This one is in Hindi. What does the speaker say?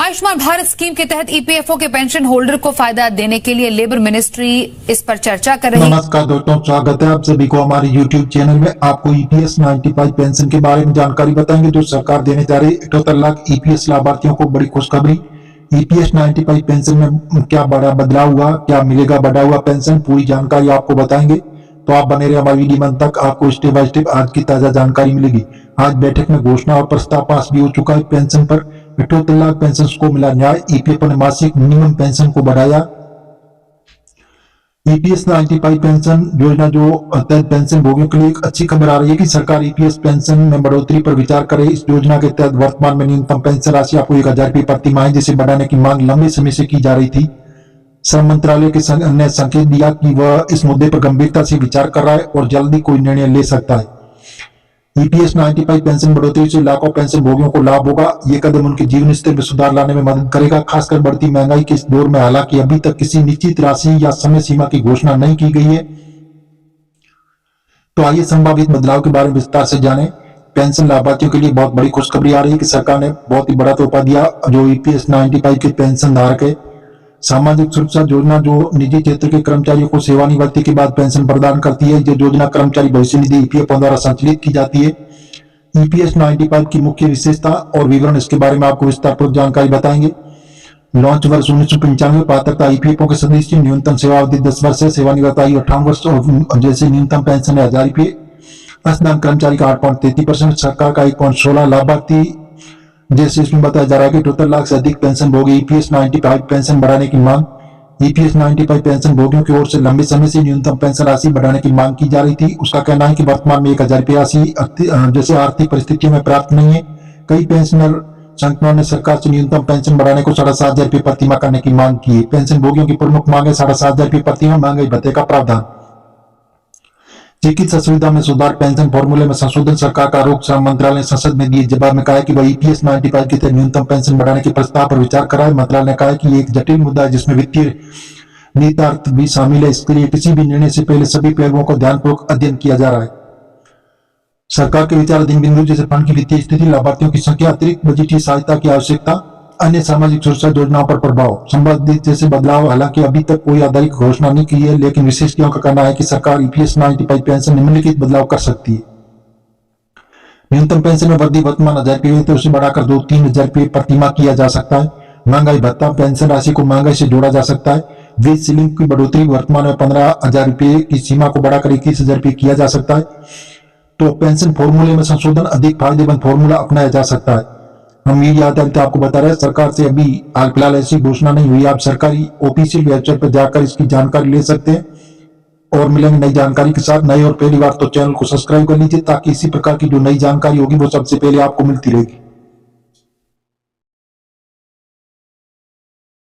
आयुष्मान भारत स्कीम के तहत ईपीएफओ के पेंशन होल्डर को फायदा देने के लिए लेबर मिनिस्ट्री इस पर चर्चा कर रही है। नमस्कार दोस्तों, स्वागत है आप सभी को हमारे YouTube चैनल में। आपको ईपीएस 95 पेंशन के बारे में जानकारी बताएंगे जो सरकार देने जा रही है 78 लाख ईपीएस लाभार्थियों को। बड़ी खुशखबरी, ईपीएस 95 पेंशन में क्या बड़ा बदलाव हुआ, क्या मिलेगा बढ़ा हुआ पेंशन, पूरी जानकारी आपको बताएंगे। तो आप बने रहे हमारी वीडियो में तक, आपको स्टेप बाय स्टेप आज की ताजा जानकारी मिलेगी। आज बैठक में घोषणा और प्रस्ताव पास भी हो चुका है। पेंशन पर 78 लाख पेंशन को मिला न्याय। ईपीएफ ने मासिक मिनिमम पेंशन को बढ़ाया। ईपीएस 95 पेंशन योजना जो तहत पेंशन भोगियों के लिए एक अच्छी खबर आ रही है कि सरकार ईपीएस पेंशन में बढ़ोतरी पर विचार करे। इस योजना के तहत वर्तमान में न्यूनतम पेंशन राशि आपको 1000 रुपये प्रति माह, जिसे बढ़ाने की मांग लंबे समय से की जा रही थी। श्रम मंत्रालय ने संकेत दिया कि वह इस मुद्दे पर गंभीरता से विचार कर रहा है और जल्दी कोई निर्णय ले सकता है। ईपीएस 95 पेंशन बढ़ोतरी से लाखों पेंशन भोगियों को लाभ होगा। ये कदम उनके जीवन स्तर में सुधार लाने में मदद करेगा, खासकर बढ़ती महंगाई के इस दौर में। हालांकि अभी तक किसी निश्चित राशि या समय सीमा की घोषणा नहीं की गई है। तो आइए संभावित बदलाव के बारे में विस्तार से जानें। पेंशन लाभार्थियों के लिए बहुत बड़ी खुशखबरी आ रही है कि सरकार ने बहुत ही बड़ा तोहफा दिया। जो ईपीएस 95 के पेंशन धारक है, सामाजिक सुरक्षा योजना जो निजी क्षेत्र के कर्मचारियों को सेवानिवृत्ति के बाद पेंशन प्रदान करती है। जो योजना कर्मचारी भविष्य निधि ईपीएफओ द्वारा संचालित की जाती है। ईपीएस 95 की मुख्य विशेषता और विवरण, इसके बारे में आपको विस्तारपूर्वक जानकारी बताएंगे। लॉन्च वर्ष 1995। पात्रता ईपीएफओ के सदस्य न्यूनतम सेवा अवधि 10 वर्ष है, सेवानिवृत्त आयु 58 वर्ष और जैसे न्यूनतम पेंशन है 1000 रुपये। असदान कर्मचारी का 8.33%, सरकार का 1.16। लाभार्थी जैसे इसमें बताया जा रहा है कि 78 लाख से अधिक पेंशन भोगी। ईपीएस 95 पेंशन बढ़ाने की मांग। ईपीएस 95 पेंशन भोगियों की ओर से लंबे समय से न्यूनतम पेंशन राशि बढ़ाने की मांग की जा रही थी। उसका कहना है कि वर्तमान में 1000 रुपये राशि जैसे आर्थिक परिस्थितियों में प्राप्त नहीं है। कई पेंशनर संगठनों ने सरकार से न्यूनतम पेंशन बढ़ाने को 7500 रुपये प्रति माह करने की मांग की है। पेंशन भोगियों की प्रमुख मांग है 7500 रुपये प्रति माह महंगाई भत्ते का प्रावधान, चिकित्सा सुविधा में सुधार, पेंशन फॉर्मूले में संशोधन। सरकार का आरोप श्रम मंत्रालय ने संसद में दिए जवाब में कहा है कि वह ईपीएस 95 के तहत न्यूनतम पेंशन बढ़ाने के प्रस्ताव पर विचार कर रहा है। मंत्रालय ने कहा है कि ये एक जटिल मुद्दा है जिसमें वित्तीय निहितार्थ भी शामिल है। इसके लिए किसी भी निर्णय से पहले सभी पहलुओं को ध्यानपूर्वक अध्ययन किया जा रहा है। सरकार के विचाराधीन बिंदु जैसे फंड की वित्तीय स्थिति, लाभार्थियों की संख्या, अतिरिक्त बजटीय सहायता की आवश्यकता, अन्य सामाजिक सुरक्षा योजनाओं पर प्रभाव संबंधित जैसे बदलाव। हालांकि अभी तक कोई आधिकारिक घोषणा नहीं की है, लेकिन विशेषज्ञों का कहना है कि सरकार ईपीएस 95 पेंशन निम्नलिखित बदलाव कर सकती है। न्यूनतम पेंशन में वृद्धि वर्तमान 1000 रुपये तो उसे बढ़ाकर 2-3000 रुपये प्रति माह किया जा सकता है। महंगाई भत्ता, पेंशन राशि को महंगाई से जोड़ा जा सकता है। वेज सीलिंग की बढ़ोतरी, वर्तमान में 15000 रुपये की सीमा को बढ़ाकर 21000 रुपये किया जा सकता है। तो पेंशन फॉर्मूले में संशोधन, अधिक फायदेमंद फॉर्मूला अपनाया जा सकता है। हम मीडिया आधारित आपको बता रहे हैं, सरकार से अभी हाल फिलहाल ऐसी घोषणा नहीं हुई। आप सरकारी ऑफिशियल वेबसाइट पर जाकर इसकी जानकारी ले सकते हैं और मिलेंगे नई जानकारी के साथ। नए और पहली बार तो चैनल को सब्सक्राइब कर लीजिए ताकि इसी प्रकार की जो नई जानकारी होगी वो सबसे पहले आपको मिलती रहेगी।